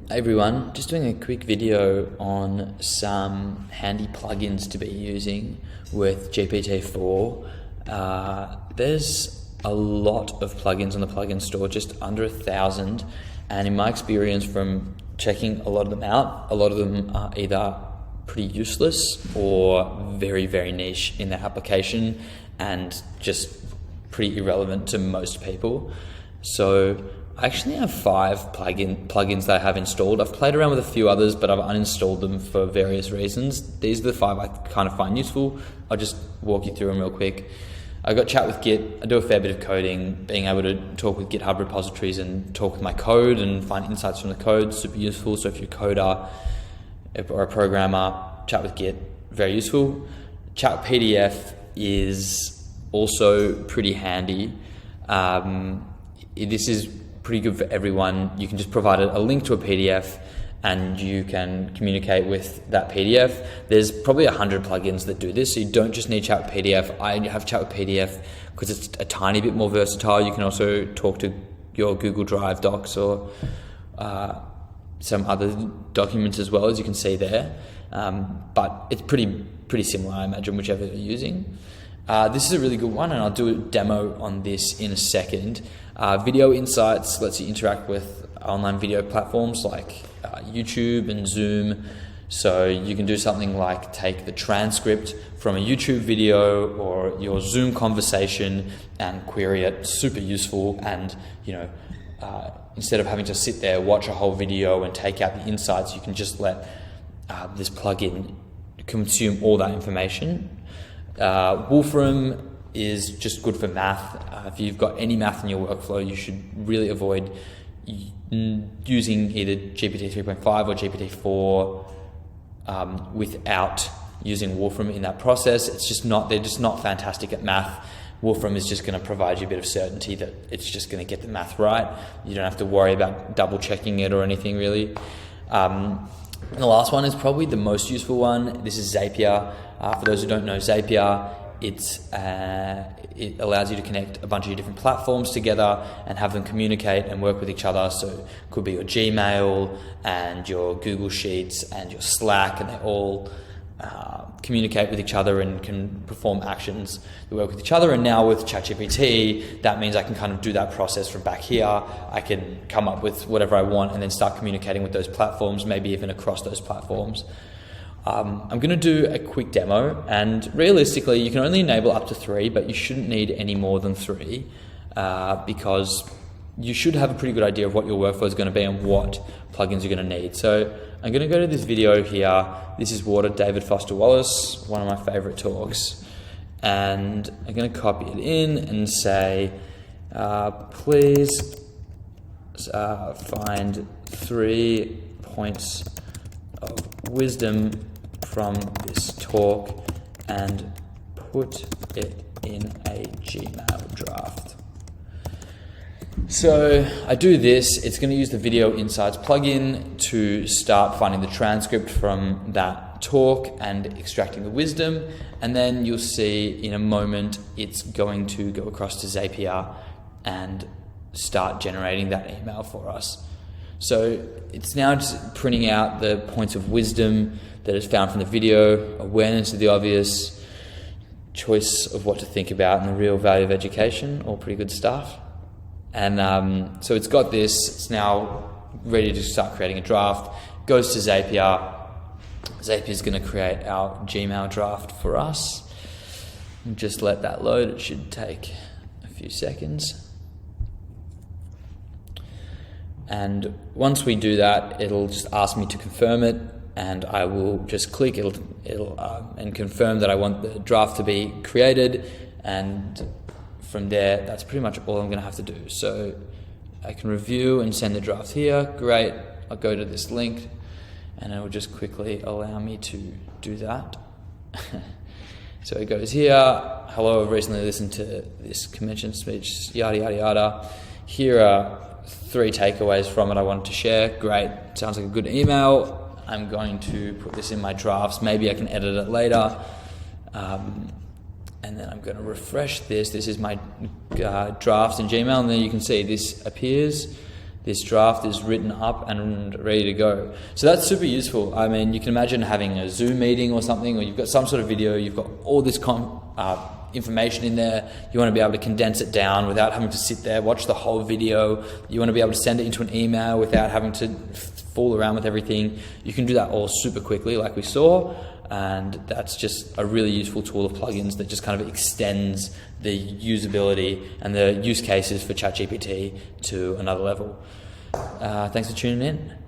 Hey everyone, just doing a quick video on some handy plugins to be using with GPT-4. There's a lot of plugins on the plugin store, just under 1,000, and in my experience from checking a lot of them out, a lot of them are either pretty useless or very, very niche in their application and just pretty irrelevant to most people. So I actually have 5 plugins that I have installed. I've played around with a few others, but I've uninstalled them for various reasons. These are the 5 I kind of find useful. I'll just walk you through them real quick. I got Chat with Git. I do a fair bit of coding, being able to talk with GitHub repositories and talk with my code and find insights from the code, super useful. So if you're a coder or a programmer, Chat with Git, very useful. Chat with PDF is also pretty handy. This is pretty good for everyone. You can just provide a link to a PDF and you can communicate with that PDF. There's probably 100 plugins that do this, so you don't just need Chat with PDF. I have Chat with PDF because it's a tiny bit more versatile. You can also talk to your Google Drive docs or some other documents as well, as you can see there. But it's pretty similar, I imagine, whichever you're using. This is a really good one, and I'll do a demo on this in a second. Video Insights lets you interact with online video platforms like YouTube and Zoom. So you can do something like take the transcript from a YouTube video or your Zoom conversation and query it. Super useful, and instead of having to sit there, watch a whole video and take out the insights, you can just let this plugin consume all that information. Wolfram is just good for math. If you've got any math in your workflow, you should really avoid using either GPT 3.5 or GPT-4 without using Wolfram in that process. They're just not fantastic at math. Wolfram is just going to provide you a bit of certainty that it's just going to get the math right. You don't have to worry about double checking it or anything really. And the last one is probably the most useful one. This is Zapier. For those who don't know Zapier, it allows you to connect a bunch of your different platforms together and have them communicate and work with each other. So it could be your Gmail and your Google Sheets and your Slack, and they all communicate with each other and can perform actions that work with each other. And now with ChatGPT, that means I can kind of do that process from back here. I can come up with whatever I want and then start communicating with those platforms, maybe even across those platforms. I'm going to do a quick demo, and realistically you can only enable up to 3, but you shouldn't need any more than 3 because you should have a pretty good idea of what your workflow is going to be and what plugins you're going to need. So I'm going to go to this video here. This is David Foster Wallace, one of my favorite talks, and I'm going to copy it in and say, please find 3 points of wisdom from this talk and put it in a Gmail draft. So I do this. It's going to use the Video Insights plugin to start finding the transcript from that talk and extracting the wisdom, and then you'll see in a moment it's going to go across to Zapier and start generating that email for us. So it's now just printing out the points of wisdom that is found from the video, awareness of the obvious, choice of what to think about, and the real value of education. All pretty good stuff. And so it's got this. It's now ready to start creating a draft. Goes to Zapier. Zapier is going to create our Gmail draft for us. Just let that load. It should take a few seconds. And once we do that, it'll just ask me to confirm it, and I will just click and confirm that I want the draft to be created, and from there, that's pretty much all I'm going to have to do. So I can review and send the draft here. Great. I'll go to this link, and it will just quickly allow me to do that. So it goes here. Hello, I've recently listened to this convention speech, yada, yada, yada. Here are 3 takeaways from it I wanted to share. Great. Sounds like a good email. I'm going to put this in my drafts. Maybe I can edit it later. And then I'm going to refresh this. This is my drafts in Gmail, and then you can see this appears. this draft is written up and ready to go. So that's super useful. I mean, you can imagine having a Zoom meeting or something, or you've got some sort of video, you've got all this information in there. You want to be able to condense it down without having to sit there, watch the whole video. You want to be able to send it into an email without having to fool around with everything. You can do that all super quickly like we saw, and that's just a really useful tool of plugins that just kind of extends the usability and the use cases for ChatGPT to another level. Thanks for tuning in.